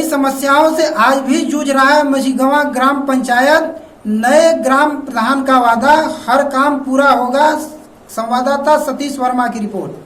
समस्याओं से आज भी जूझ रहा है मझीगवां ग्राम पंचायत। नए ग्राम प्रधान का वादा, हर काम पूरा होगा। संवाददाता सतीश वर्मा की रिपोर्ट।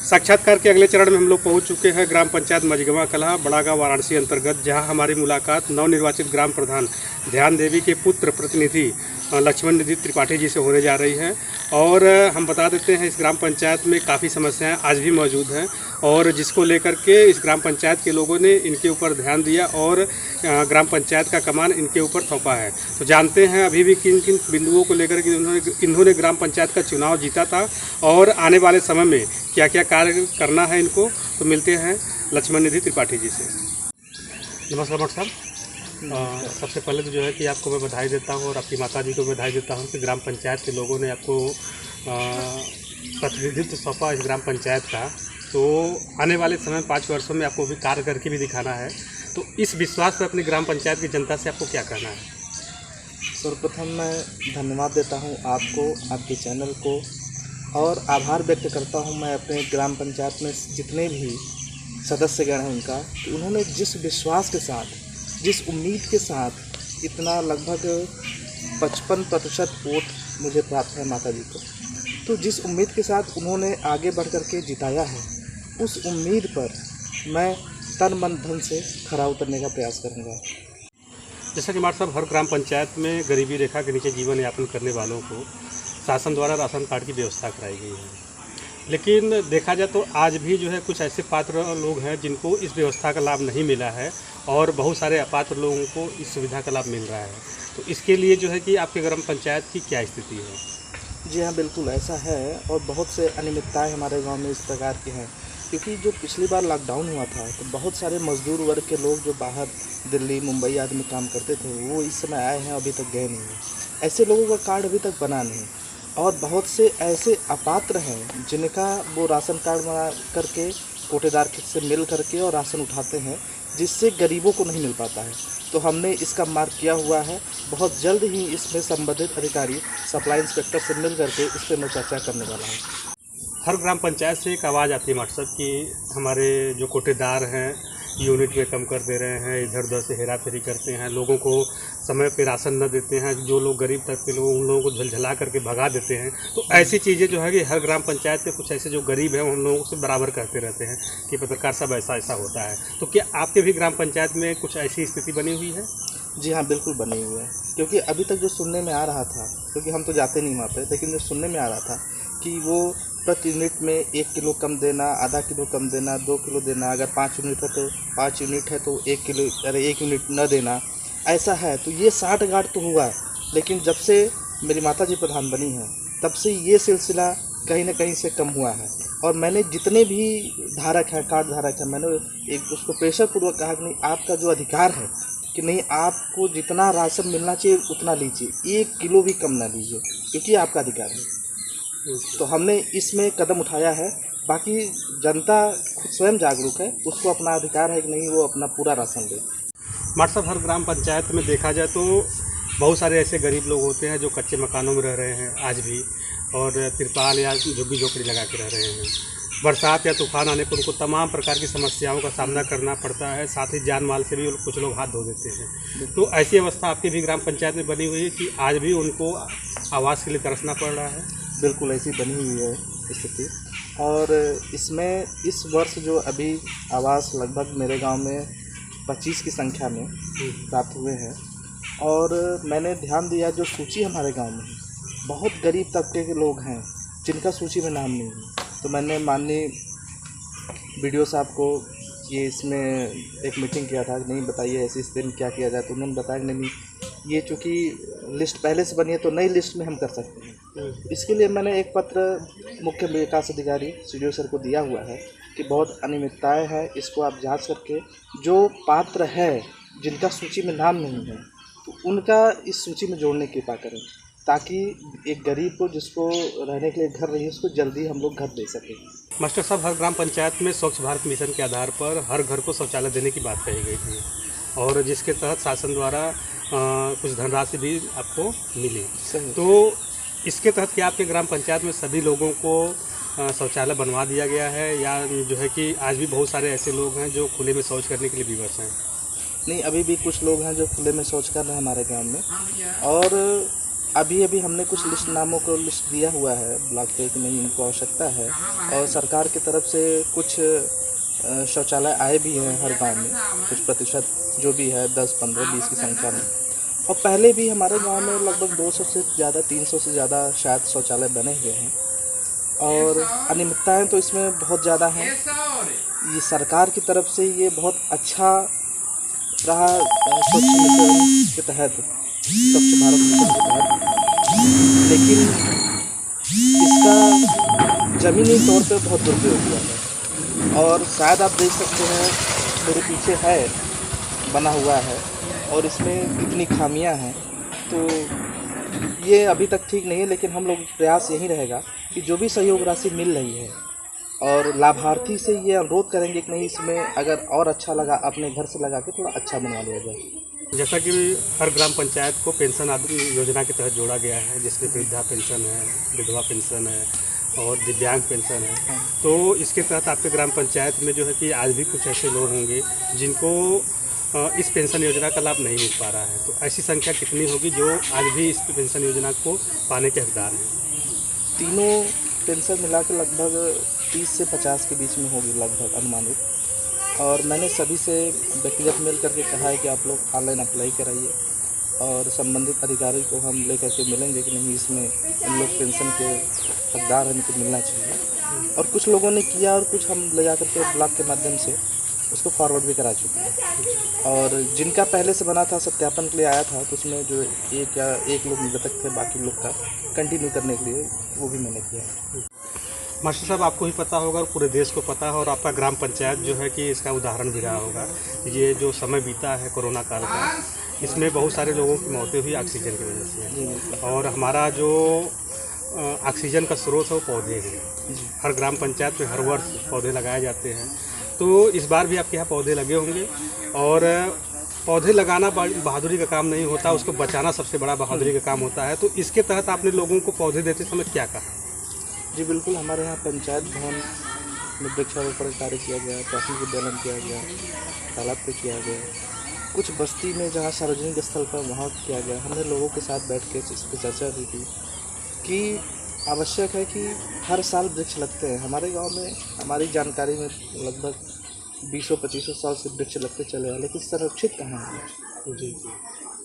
साक्षात्कार के अगले चरण में हम लोग पहुंच चुके हैं ग्राम पंचायत मझीगवां कला बड़ागांव वाराणसी अंतर्गत, जहां हमारी मुलाकात नवनिर्वाचित ग्राम प्रधान ध्यान देवी के पुत्र प्रतिनिधि लक्ष्मण निधि त्रिपाठी जी से होने जा रही है। और हम बता देते हैं, इस ग्राम पंचायत में काफ़ी समस्याएं आज भी मौजूद हैं और जिसको लेकर के इस ग्राम पंचायत के लोगों ने इनके ऊपर ध्यान दिया और ग्राम पंचायत का कमान इनके ऊपर सौंपा है। तो जानते हैं अभी भी किन किन बिंदुओं को लेकर के इन्होंने ग्राम पंचायत का चुनाव जीता था और आने वाले समय में क्या क्या कार्य करना है इनको। तो मिलते हैं लक्ष्मण निधि त्रिपाठी जी से। नमस्कार डॉक्टर साहब। सबसे पहले तो जो है कि आपको मैं बधाई देता हूँ और आपकी माता जी को बधाई देता हूँ कि ग्राम पंचायत के लोगों ने आपको प्रतिनिधित्व सौंपा इस ग्राम पंचायत का। तो आने वाले समय 5 वर्षों में आपको भी कार्य करके भी दिखाना है। तो इस विश्वास पर अपनी ग्राम पंचायत की जनता से आपको क्या कहना है? सर्वप्रथम मैं धन्यवाद देता हूं आपको, आपके चैनल को, और आभार व्यक्त करता हूं मैं अपने ग्राम पंचायत में जितने भी सदस्यगण हैं उनका, कि उन्होंने जिस विश्वास के साथ, जिस उम्मीद के साथ इतना लगभग 55% वोट मुझे प्राप्त है माता जी को, तो जिस उम्मीद के साथ उन्होंने आगे बढ़ कर के जिताया है, उस उम्मीद पर मैं तन मन धन से खरा उतरने का प्रयास करूँगा। जैसा कि हमारे साहब, हर ग्राम पंचायत में गरीबी रेखा के नीचे जीवन यापन करने वालों को शासन द्वारा राशन कार्ड की व्यवस्था कराई गई है, लेकिन देखा जाए तो आज भी जो है कुछ ऐसे पात्र लोग हैं जिनको इस व्यवस्था का लाभ नहीं मिला है और बहुत सारे अपात्र लोगों को इस सुविधा का लाभ मिल रहा है। तो इसके लिए जो है कि आपके ग्राम पंचायत की क्या स्थिति है? जी हाँ, बिल्कुल ऐसा है और बहुत से अनियमितताएँ हमारे गांव में इस प्रकार की हैं, क्योंकि जो पिछली बार लॉकडाउन हुआ था तो बहुत सारे मजदूर वर्ग के लोग जो बाहर दिल्ली मुंबई आदि में काम करते थे, वो इस समय आए हैं, अभी तक गए नहीं हैं। ऐसे लोगों का कार्ड अभी तक बना नहीं, और बहुत से ऐसे अपात्र हैं जिनका वो राशन कार्ड बना करके कोटेदार से मिल करके और राशन उठाते हैं, जिससे गरीबों को नहीं मिल पाता है। तो हमने इसका मार्क किया हुआ है। बहुत जल्द ही इसमें संबंधित अधिकारी सप्लाई इंस्पेक्टर से मिल करके इस पर मैं चर्चा करने वाला हूँ। हर ग्राम पंचायत से एक आवाज़ आती है मतलब कि हमारे जो कोटेदार हैं यूनिट में कम कर दे रहे हैं, इधर उधर से हेरा फेरी करते हैं, लोगों को समय पे राशन न देते हैं, जो लोग गरीब तबके के लोग उन लोगों को झलझला करके भगा देते हैं। तो ऐसी चीज़ें जो है कि हर ग्राम पंचायत के कुछ ऐसे जो गरीब हैं उन लोगों से बराबर कहते रहते हैं कि पत्रकार साहब ऐसा ऐसा होता है। तो क्या आपके भी ग्राम पंचायत में कुछ ऐसी स्थिति बनी हुई है? जी हाँ, बिल्कुल बनी हुई है, क्योंकि अभी तक जो सुनने में आ रहा था, क्योंकि हम तो जाते नहीं वहाँ पे, लेकिन जो सुनने में आ रहा था कि वो प्रति यूनिट में 1 किलो कम देना, आधा किलो कम देना, 2 किलो देना, अगर 5 यूनिट है तो 5 यूनिट है तो 1 किलो, अरे 1 यूनिट न देना, ऐसा है। तो ये साठगांठ तो हुआ, लेकिन जब से मेरी माता जी प्रधान बनी हैं तब से ये सिलसिला कहीं ना कहीं से कम हुआ है। और मैंने जितने भी धारक हैं, कार्ड धारक हैं, मैंने एक उसको प्रेशरपूर्वक कहा कि नहीं, आपका जो अधिकार है कि नहीं, आपको जितना राशन मिलना चाहिए उतना लीजिए, 1 किलो भी कम ना लीजिए, क्योंकि आपका अधिकार है। तो हमने इसमें कदम उठाया है। बाकी जनता खुद स्वयं जागरूक है, उसको अपना अधिकार है कि नहीं वो अपना पूरा राशन दे। मास्टर साहब, हर ग्राम पंचायत में देखा जाए तो बहुत सारे ऐसे गरीब लोग होते हैं जो कच्चे मकानों में रह रहे हैं आज भी, और तिरपाल या झुग्गी झोपड़ी लगा के रह रहे हैं। बरसात या तूफान आने पर उनको तमाम प्रकार की समस्याओं का सामना करना पड़ता है, साथ ही जान माल से भी कुछ लोग हाथ धो देते हैं। तो ऐसी अवस्था आपकी भी ग्राम पंचायत में बनी हुई है कि आज भी उनको आवास के लिए तरसना पड़ रहा है? बिल्कुल ऐसी बनी हुई है स्थिति। और इसमें इस वर्ष जो अभी आवास लगभग मेरे गांव में 25 की संख्या में प्राप्त हुए हैं, और मैंने ध्यान दिया जो सूची हमारे गांव में बहुत गरीब तबके के लोग हैं जिनका सूची में नाम नहीं है। तो मैंने माननीय BDO साहब को ये इसमें एक मीटिंग किया था कि नहीं बताइए ऐसी स्थिति में क्या किया जाए। तो उन्होंने बताया कि नहीं, ये चूँकि लिस्ट पहले से बनी है तो नई लिस्ट में हम कर सकते हैं। इसके लिए मैंने एक पत्र मुख्य विकास अधिकारी CDO सर को दिया हुआ है कि बहुत अनियमितताएँ हैं, इसको आप जांच करके जो पात्र है जिनका सूची में नाम नहीं है तो उनका इस सूची में जोड़ने की कृपा करें, ताकि एक गरीब को जिसको रहने के लिए घर नहीं, उसको जल्दी हम लोग घर दे सकें। मास्टर साहब, हर ग्राम पंचायत में स्वच्छ भारत मिशन के आधार पर हर घर को शौचालय देने की बात कही गई थी, और जिसके तहत शासन द्वारा कुछ धनराशि भी आपको मिली। तो इसके तहत क्या आपके ग्राम पंचायत में सभी लोगों को शौचालय बनवा दिया गया है, या जो है कि आज भी बहुत सारे ऐसे लोग हैं जो खुले में शौच करने के लिए विवश हैं? नहीं, अभी भी कुछ लोग हैं जो खुले में शौच कर रहे हैं हमारे गांव में। और अभी अभी हमने कुछ लिस्ट नामों को लिस्ट दिया हुआ है ब्लॉक पे कि नहीं इनको आवश्यकता है, और सरकार की तरफ से कुछ शौचालय आए भी हैं हर गांव में, कुछ प्रतिशत जो भी है 10, 15, 20 की संख्या में। और पहले भी हमारे गांव में लगभग 200 से ज़्यादा, 300 से ज़्यादा शायद शौचालय बने हुए हैं। और अनियमितताएँ तो इसमें बहुत ज़्यादा हैं। ये सरकार की तरफ से ये बहुत अच्छा रहा स्वच्छ मिशन के तहत, स्वच्छ भारत मिशन के तहत, लेकिन इसका ज़मीनी तौर पे बहुत दुरुपयोग हुआ है। और शायद आप देख सकते हैं मेरे पीछे है बना हुआ है, और इसमें कितनी खामियां हैं। तो ये अभी तक ठीक नहीं है, लेकिन हम लोग प्रयास यही रहेगा कि जो भी सहयोग राशि मिल रही है, और लाभार्थी से ये अनुरोध करेंगे कि नहीं इसमें अगर और अच्छा लगा अपने घर से लगा के थोड़ा अच्छा बनवा लिया जाए। जैसा कि हर ग्राम पंचायत को पेंशन आदि योजना के तहत जोड़ा गया है, जिसमें वृद्धा पेंशन है, विधवा पेंशन है और दिव्यांग पेंशन है। तो इसके तहत आपके ग्राम पंचायत में जो है कि आज भी कुछ ऐसे लोग होंगे जिनको इस पेंशन योजना का लाभ नहीं मिल पा रहा है। तो ऐसी संख्या कितनी होगी जो आज भी इस पेंशन योजना को पाने के हकदार हैं? तीनों पेंशन मिला के लगभग 30 से 50 के बीच में होगी लगभग अनुमानित। और मैंने सभी से व्यक्तिगत मेल करके कहा है कि आप लोग ऑनलाइन अप्लाई कराइए, और संबंधित अधिकारी को हम लेकर के मिलेंगे कि नहीं इसमें इन लोग पेंशन के हकदार हैं, इनको मिलना चाहिए। और कुछ लोगों ने किया, और कुछ हम ले जा करके ब्लॉक के माध्यम से उसको फॉरवर्ड भी करा चुके हैं। और जिनका पहले से बना था, सत्यापन के लिए आया था, तो उसमें जो एक लोग निगतक थे, बाकी लोग का कंटिन्यू करने के लिए वो भी मैंने किया। मास्टर साहब, आपको ही पता होगा और पूरे देश को पता है, और आपका ग्राम पंचायत जो है कि इसका उदाहरण भी रहा होगा। ये जो समय बीता है कोरोना काल का, इसमें बहुत सारे लोगों की मौतें हुई ऑक्सीजन की वजह से। और हमारा जो ऑक्सीजन का स्रोत है वो पौधे हैं। हर ग्राम पंचायत में हर वर्ष पौधे लगाए जाते हैं। तो इस बार भी आपके यहाँ पौधे लगे होंगे, और पौधे लगाना बहादुरी का काम नहीं होता, उसको बचाना सबसे बड़ा बहादुरी का काम होता है। तो इसके तहत आपने लोगों को पौधे देते समय क्या कहा? जी बिल्कुल, हमारे यहाँ पंचायत भवन में वृक्षारोपण कार्य किया गया, प्राथमिक विद्यालय किया गया, तालाब पे किया गया, कुछ बस्ती में जहाँ सार्वजनिक स्थल पर वहाँ किया गया। हमने लोगों के साथ बैठ के इस पर चर्चा भी की कि आवश्यक है कि हर साल वृक्ष लगते हैं। हमारे गांव में हमारी जानकारी में लगभग 20-25 साल से वृक्ष लगते चले हैं, लेकिन संरक्षित कहाँ है? जी,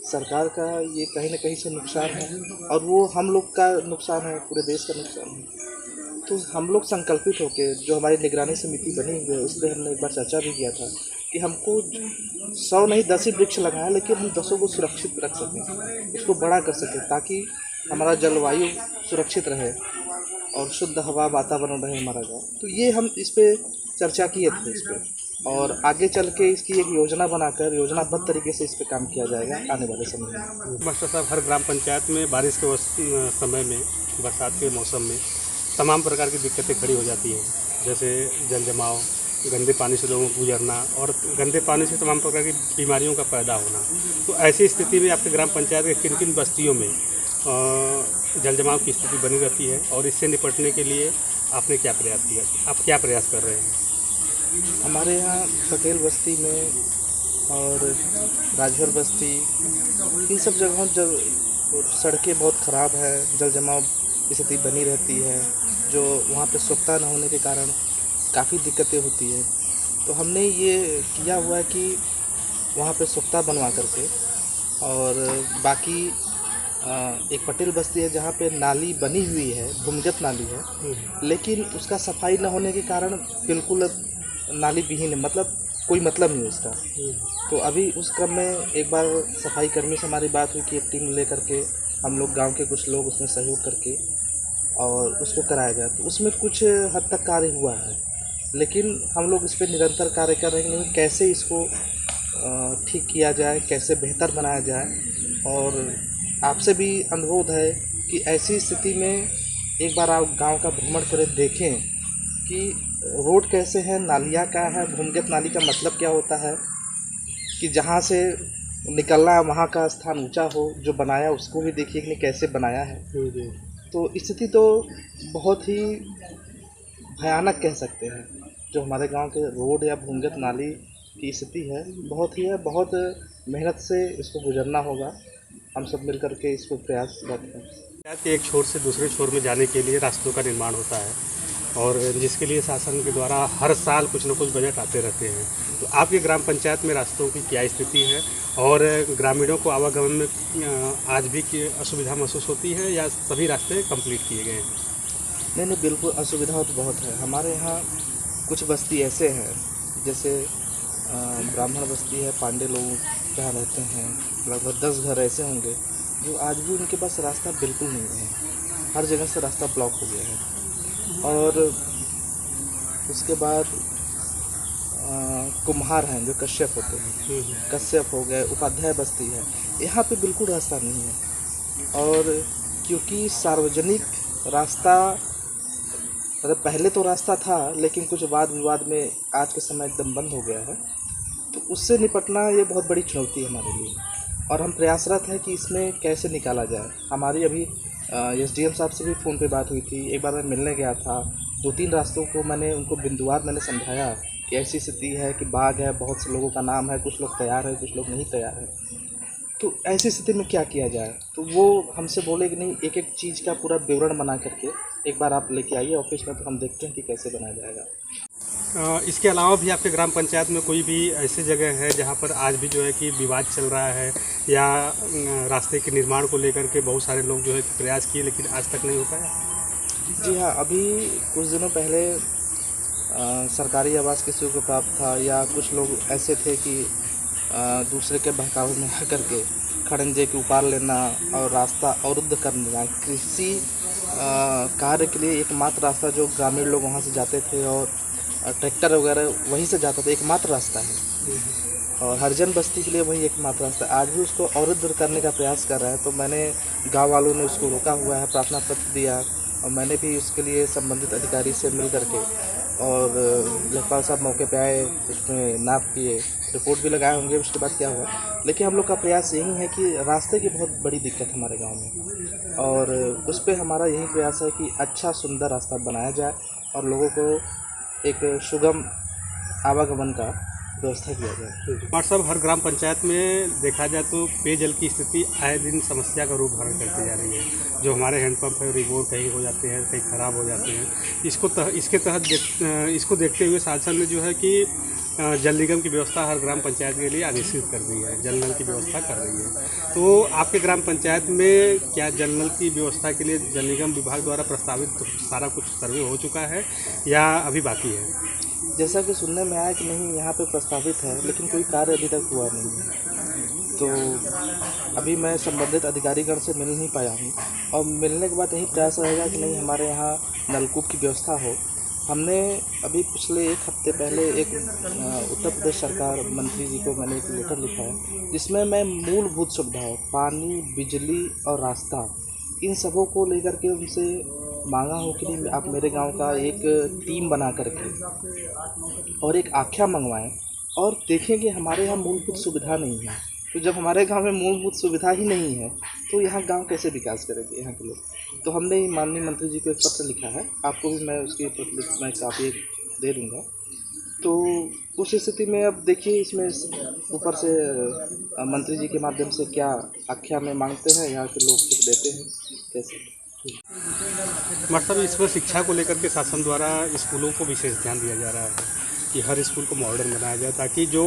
सरकार का ये कहीं ना कहीं से नुकसान है, और वो हम लोग का नुकसान है, पूरे देश का नुकसान है। तो हम लोग संकल्पित होकर, जो हमारी निगरानी समिति बनी हुई है, उसमें हमने एक बार चर्चा भी किया था कि हमको 100 नहीं 10 ही वृक्ष लगाएं, लेकिन हम 10 को सुरक्षित रख सकें, उसको बड़ा कर सकें, ताकि हमारा जलवायु सुरक्षित रहे और शुद्ध हवा वातावरण रहे हमारा गाँव। तो ये हम इस पर चर्चा किए थे इस पर, और आगे चल के इसकी एक योजना बनाकर योजनाबद्ध तरीके से इस पर काम किया जाएगा आने वाले समय में। मास्टर साहब, हर ग्राम पंचायत में बारिश के समय में, बरसात के मौसम में तमाम प्रकार की दिक्कतें खड़ी हो जाती हैं, जैसे जल जमाव, गंदे पानी से लोगों को गुजरना, और गंदे पानी से तमाम प्रकार की बीमारियों का पैदा होना। तो ऐसी स्थिति में आपके ग्राम पंचायत के किन किन बस्तियों में जल जमाव की स्थिति बनी रहती है, और इससे निपटने के लिए आपने क्या प्रयास किया, आप क्या प्रयास कर रहे हैं? हमारे यहाँ पटेल बस्ती में और राजभर बस्ती, इन सब जगहों जब सड़कें बहुत ख़राब है, जल जमाव की स्थिति बनी रहती है, जो वहाँ पे स्वच्छता न होने के कारण काफ़ी दिक्कतें होती है। तो हमने ये किया हुआ है कि वहाँ पे स्वच्छता बनवा करके, और बाकी एक पटेल बस्ती है जहाँ पे नाली बनी हुई है, भूमिगत नाली है, लेकिन उसका सफाई न होने के कारण बिल्कुल नाली विहीन है, मतलब कोई मतलब नहीं उसका। तो अभी उस क्रम में एक बार सफाई कर्मी से हमारी बात हुई कि एक टीम लेकर के हम लोग गांव के कुछ लोग उसमें सहयोग करके और उसको कराया जाए। तो उसमें कुछ हद तक कार्य हुआ है, लेकिन हम लोग इस पर निरंतर कार्य कर रहे हैं, कैसे इसको ठीक किया जाए, कैसे बेहतर बनाया जाए। और आपसे भी अनुरोध है कि ऐसी स्थिति में एक बार आप गांव का भ्रमण करें, देखें कि रोड कैसे है, नालियाँ क्या है, भूमिगत नाली का मतलब क्या होता है, कि जहाँ से निकलना है वहाँ का स्थान ऊंचा हो, जो बनाया उसको भी देखिए कि कैसे बनाया है। तो स्थिति तो बहुत ही भयानक कह सकते हैं, जो हमारे गांव के रोड या भूमिगत नाली की स्थिति है, बहुत ही है, बहुत मेहनत से इसको गुजरना होगा। हम सब मिल कर के इसको प्रयासरत हैं। पंचायत के एक छोर से दूसरे छोर में जाने के लिए रास्तों का निर्माण होता है और जिसके लिए शासन के द्वारा हर साल कुछ न कुछ बजट आते रहते हैं। तो आपके ग्राम पंचायत में रास्तों की क्या स्थिति है और ग्रामीणों को आवागमन में आज भी की असुविधा महसूस होती है या सभी रास्ते कंप्लीट किए गए हैं? नहीं, बिल्कुल असुविधा तो बहुत है। हमारे यहाँ कुछ बस्ती ऐसे हैं, जैसे ब्राह्मण बस्ती है, पांडे लोग जहाँ रहते हैं, लगभग 10 घर ऐसे होंगे जो आज भी उनके पास रास्ता बिल्कुल नहीं है। हर जगह से रास्ता ब्लॉक हो गया है। और उसके बाद कुम्हार हैं जो कश्यप होते हैं, कश्यप हो गए, उपाध्याय बस्ती है, यहाँ पे बिल्कुल रास्ता नहीं है। और क्योंकि सार्वजनिक रास्ता, मतलब पहले तो रास्ता था लेकिन कुछ वाद विवाद में आज के समय एकदम बंद हो गया है, तो उससे निपटना ये बहुत बड़ी चुनौती है हमारे लिए और हम प्रयासरत हैं कि इसमें कैसे निकाला जाए। हमारी अभी एसडीएम साहब से भी फ़ोन पे बात हुई थी। एक बार मैं मिलने गया था, 2-3 रास्तों को मैंने उनको बिंदुवार मैंने समझाया कि ऐसी स्थिति है कि बाग है, बहुत से लोगों का नाम है, कुछ लोग तैयार है, कुछ लोग नहीं तैयार है, तो ऐसी स्थिति में क्या किया जाए। तो वो हमसे बोले कि नहीं, एक एक चीज़ का पूरा विवरण बना करके एक बार आप लेके आइए ऑफिस में, तो हम देखते हैं कि कैसे बनाया जाएगा। इसके अलावा भी आपके ग्राम पंचायत में कोई भी ऐसी जगह है जहाँ पर आज भी जो है कि विवाद चल रहा है या रास्ते के निर्माण को लेकर के बहुत सारे लोग जो है प्रयास किए लेकिन आज तक नहीं हो पाया? जी हाँ, अभी कुछ दिनों पहले सरकारी आवास किसी को प्राप्त था, या कुछ लोग ऐसे थे कि दूसरे के बहकावे में आ करके खड़ंजे के उपार लेना और रास्ता अवरुद्ध कर देना। कृषि कार्य के लिए एकमात्र रास्ता जो ग्रामीण लोग वहाँ से जाते थे और ट्रैक्टर वगैरह वहीं से जाता था, एकमात्र रास्ता है और हरिजन बस्ती के लिए वही एकमात्र रास्ता है। आज भी उसको अवरुद्ध करने का प्रयास कर रहा है, तो मैंने गांव वालों ने उसको रोका हुआ है, प्रार्थना पत्र दिया और मैंने भी उसके लिए संबंधित अधिकारी से मिल करके और लेखपाल साहब मौके पे आए, उसमें नाप किए, रिपोर्ट भी लगाए होंगे, उसके बाद क्या हुआ। लेकिन हम लोग का प्रयास यही है कि रास्ते की बहुत बड़ी दिक्कत हमारे गांव में और उस पर हमारा यही प्रयास है कि अच्छा सुंदर रास्ता बनाया जाए और लोगों को एक सुगम आवागमन का व्यवस्था किया जाए। कुमार साहब, हर ग्राम पंचायत में देखा जाए तो पेयजल की स्थिति आए दिन समस्या का रूप धारण करती जा रही है। जो हमारे हैंडपम्प है रिगोर कहीं हो जाते हैं, कहीं ख़राब हो जाते हैं। इसके तहत इसको देखते हुए शासन ने जो है कि जल निगम की व्यवस्था हर ग्राम पंचायत के लिए आदेशित कर दी है, जल नल की व्यवस्था कर रही है। तो आपके ग्राम पंचायत में क्या जल नल की व्यवस्था के लिए जल निगम विभाग द्वारा प्रस्तावित सारा कुछ सर्वे हो चुका है या अभी बाकी है? जैसा कि सुनने में आया कि नहीं, यहाँ पे प्रस्तावित है लेकिन कोई कार्य अभी तक हुआ नहीं है। तो अभी मैं संबंधित अधिकारीगण से मिल नहीं पाया हूँ और मिलने के बाद यही प्रयास रहेगा कि नहीं, हमारे यहाँ नलकूप की व्यवस्था हो। हमने अभी पिछले 1 हफ्ते पहले एक उत्तर प्रदेश सरकार मंत्री जी को मैंने एक लेटर लिखा है, जिसमें मैं मूलभूत सुविधाओं, पानी, बिजली और रास्ता, इन सबों को लेकर के उनसे मांगा हो कि नहीं, आप मेरे गांव का एक टीम बना करके और एक आख्या मंगवाएं और देखें कि हमारे यहाँ मूलभूत सुविधा नहीं है। तो जब हमारे गांव में मूलभूत सुविधा ही नहीं है तो यहाँ गांव कैसे विकास करेंगे यहाँ के लोग। तो हमने माननीय मंत्री जी को एक पत्र लिखा है, आपको भी मैं उसकी मैं कापी दे दूँगा। तो उस स्थिति में अब देखिए, इसमें ऊपर से मंत्री जी के माध्यम से क्या आख्या में मांगते हैं, यहाँ के लोग कुछ देते हैं कैसे। मतलब इसमें शिक्षा को लेकर के शासन द्वारा स्कूलों को विशेष ध्यान दिया जा रहा है कि हर स्कूल को मॉडर्न बनाया जाए ताकि जो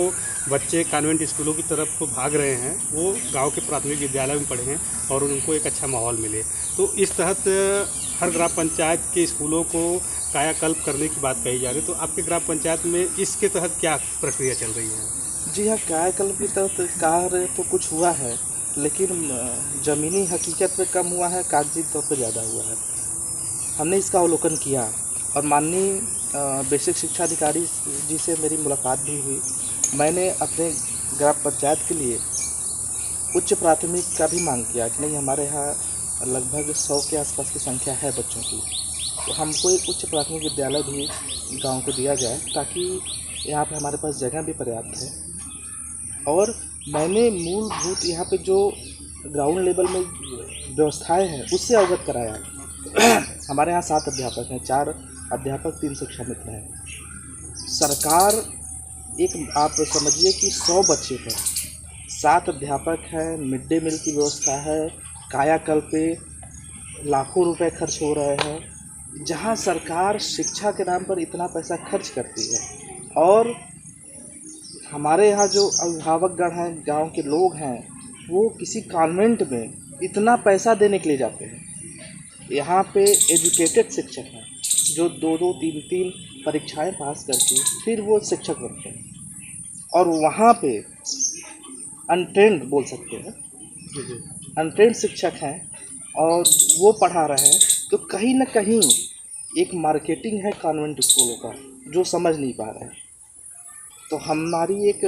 बच्चे कॉन्वेंट स्कूलों की तरफ भाग रहे हैं वो गांव के प्राथमिक विद्यालय में पढ़ें और उनको एक अच्छा माहौल मिले। तो इस तहत हर ग्राम पंचायत के स्कूलों को कायाकल्प करने की बात कही जा रही है। तो आपके ग्राम पंचायत में इसके तहत क्या प्रक्रिया चल रही है? जी हाँ, कायाकल्प की तहत कार्य तो कुछ हुआ है लेकिन ज़मीनी हकीकत पे कम हुआ है, कागजी तौर पे ज़्यादा हुआ है। हमने इसका अवलोकन किया और माननीय बेसिक शिक्षा अधिकारी जी से मेरी मुलाकात भी हुई। मैंने अपने ग्राम पंचायत के लिए उच्च प्राथमिक का भी मांग किया कि नहीं, हमारे यहाँ लगभग 100 के आसपास की संख्या है बच्चों की, तो हमको एक उच्च प्राथमिक विद्यालय भी गांव को दिया जाए ताकि यहाँ पे हमारे पास जगह भी पर्याप्त है। और मैंने मूलभूत यहाँ पे जो ग्राउंड लेवल में व्यवस्थाएं हैं उससे अवगत कराया। हमारे यहाँ 7 अध्यापक हैं, 4 अध्यापक, 3 शिक्षा मित्र हैं। सरकार एक आप समझिए कि 100 बच्चे हैं, 7 अध्यापक हैं, मिड डे मील की व्यवस्था है, कायाकल्प पे लाखों रुपए खर्च हो रहे हैं। जहाँ सरकार शिक्षा के नाम पर इतना पैसा खर्च करती है और हमारे यहाँ जो अभिभावकगण हैं, गांव के लोग हैं, वो किसी कॉन्वेंट में इतना पैसा देने के लिए जाते हैं। यहाँ पे एजुकेटेड शिक्षक हैं जो 2-2, 3-3 परीक्षाएं पास करके फिर वो शिक्षक बनते हैं और वहाँ पे अनट्रेंड बोल सकते हैं, अनट्रेंड शिक्षक हैं और वो पढ़ा रहे हैं। तो कहीं ना कहीं एक मार्केटिंग है कॉन्वेंट स्कूलों का जो समझ नहीं पा रहे हैं। तो हमारी एक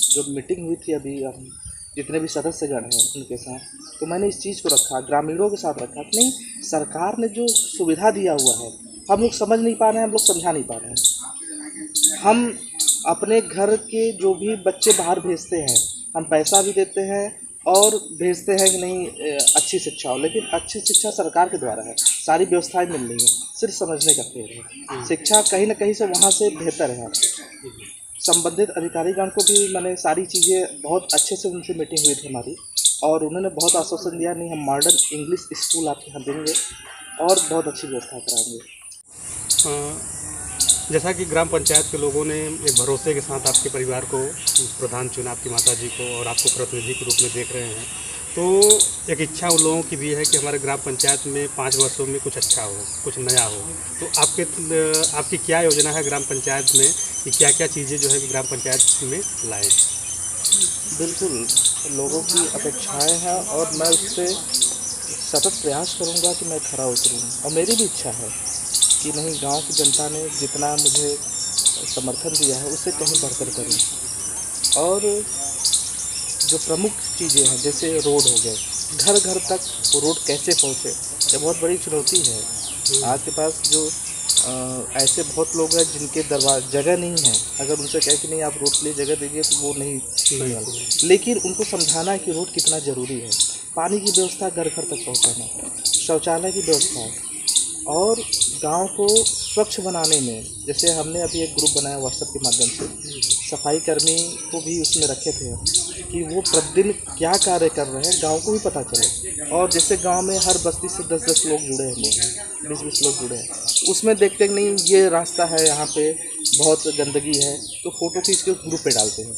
जो मीटिंग हुई थी अभी, हम जितने भी सदस्यगण हैं उनके साथ, तो मैंने इस चीज़ को रखा, ग्रामीणों के साथ रखा कि नहीं, सरकार ने जो सुविधा दिया हुआ है हम लोग समझ नहीं पा रहे हैं, हम लोग समझा नहीं पा रहे हैं। हम अपने घर के जो भी बच्चे बाहर भेजते हैं, हम पैसा भी देते हैं और भेजते हैं कि नहीं अच्छी शिक्षा हो, लेकिन अच्छी शिक्षा सरकार के द्वारा है, सारी व्यवस्थाएं मिल रही हैं, सिर्फ समझने का फेर है। शिक्षा कहीं ना कहीं से वहाँ से बेहतर है। संबंधित अधिकारीगण को भी मैंने सारी चीज़ें बहुत अच्छे से उनसे मीटिंग हुई थी हमारी, और उन्होंने बहुत आश्वासन दिया, नहीं हम मॉडर्न इंग्लिश स्कूल आपके यहाँ देंगे और बहुत अच्छी व्यवस्था कराएंगे। जैसा कि ग्राम पंचायत के लोगों ने एक भरोसे के साथ आपके परिवार को प्रधान चुना, आपकी माता जी को, और आपको प्रतिनिधि के रूप में देख रहे हैं, तो एक इच्छा उन लोगों की भी है कि हमारे ग्राम पंचायत में 5 वर्षों में कुछ अच्छा हो, कुछ नया हो। तो आपकी क्या योजना है ग्राम पंचायत में कि क्या क्या चीज़ें जो है कि ग्राम पंचायत में लाएँ? बिल्कुल, लोगों की अपेक्षाएं हैं और मैं उससे सतत प्रयास करूंगा कि मैं खरा उतरूं, और मेरी भी इच्छा है कि नहीं, गांव की जनता ने जितना मुझे समर्थन दिया है उससे कहीं बढ़कर करूं। और जो प्रमुख चीज़ें हैं जैसे रोड हो गए, घर घर तक रोड कैसे पहुंचे, ये बहुत बड़ी चुनौती है। आज के पास जो ऐसे बहुत लोग हैं जिनके जगह नहीं है, अगर उनसे कहे कि नहीं आप रोड के लिए जगह दीजिए तो वो नहीं। लेकिन उनको समझाना है कि रोड कितना ज़रूरी है, पानी की व्यवस्था घर घर तक पहुँचाना, शौचालय की व्यवस्था, और गांव को स्वच्छ बनाने में, जैसे हमने अभी एक ग्रुप बनाया व्हाट्सएप के माध्यम से, सफाई कर्मी को भी उसमें रखे थे कि वो प्रतिदिन क्या कार्य कर रहे हैं गांव को भी पता चले। और जैसे गांव में हर बस्ती से 10-10 लोग जुड़े हुए हैं, 20-20 लोग जुड़े हैं, उसमें देखते कि नहीं ये रास्ता है, यहाँ पे बहुत गंदगी है, तो फ़ोटो खींच के ग्रुप पे डालते हैं।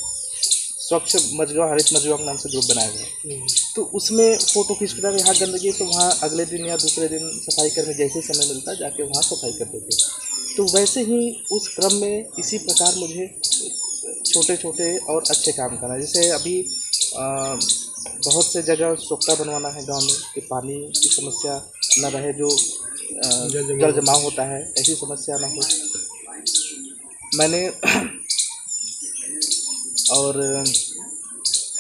स्वच्छ मजगांव, हरित मजगांव के नाम से ग्रुप बनाया गया, तो उसमें फ़ोटो खींच कर यहाँ गंदगी, तो वहाँ अगले दिन या दूसरे दिन सफाई कर्मी जैसे समय मिलता है जाके वहाँ सफाई कर देते। तो वैसे ही उस क्रम में इसी प्रकार मुझे छोटे छोटे और अच्छे काम करना है। जैसे अभी बहुत से जगह सोख्ता बनवाना है गांव में कि पानी की समस्या न रहे, जो जल जमाव होता है ऐसी समस्या ना हो। मैंने और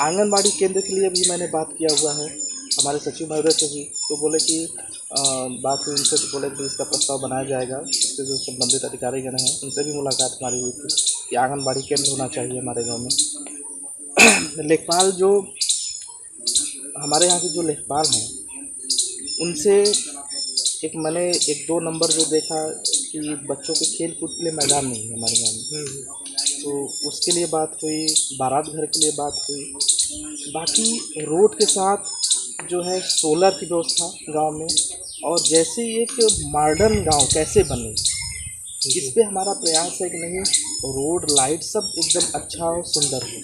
आंगनबाड़ी केंद्र के लिए भी मैंने बात किया हुआ है हमारे सचिव महोदय से भी, तो बोले कि बात हुई उनसे, तो बोले कि इसका प्रस्ताव बनाया जाएगा। इसके जो संबंधित अधिकारीगण हैं उनसे भी मुलाकात हमारी हुई थी कि आंगनबाड़ी केंद्र होना चाहिए हमारे गांव में। लेखपाल, जो हमारे यहाँ के जो लेखपाल हैं, उनसे मैंने 1-2 नंबर जो देखा कि बच्चों के खेल कूद के लिए मैदान नहीं है हमारे गाँव में, तो उसके लिए बात हुई, बारात घर के लिए बात हुई। बाकी रोड के साथ जो है सोलर की व्यवस्था गांव में, और जैसे एक मॉडर्न गांव कैसे बने, इस पे हमारा प्रयास है कि नहीं रोड लाइट सब एकदम अच्छा और सुंदर हो।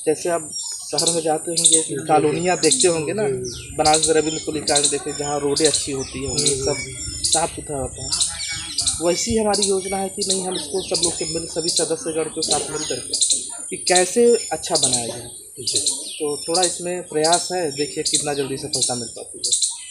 जैसे आप शहर में जाते होंगे, कॉलोनियाँ देखते होंगे ना, बनारस रविंद्र कॉलोनी देखे जहाँ रोडें अच्छी होती हैं, सब साफ़ सुथरा होता है। वैसी हमारी योजना है कि नहीं हम इसको सब लोग के सभी सदस्यगण के साथ मिल करके कि कैसे अच्छा बनाया जाए। तो थोड़ा इसमें प्रयास है, देखिए कितना जल्दी सफलता मिल पाती है।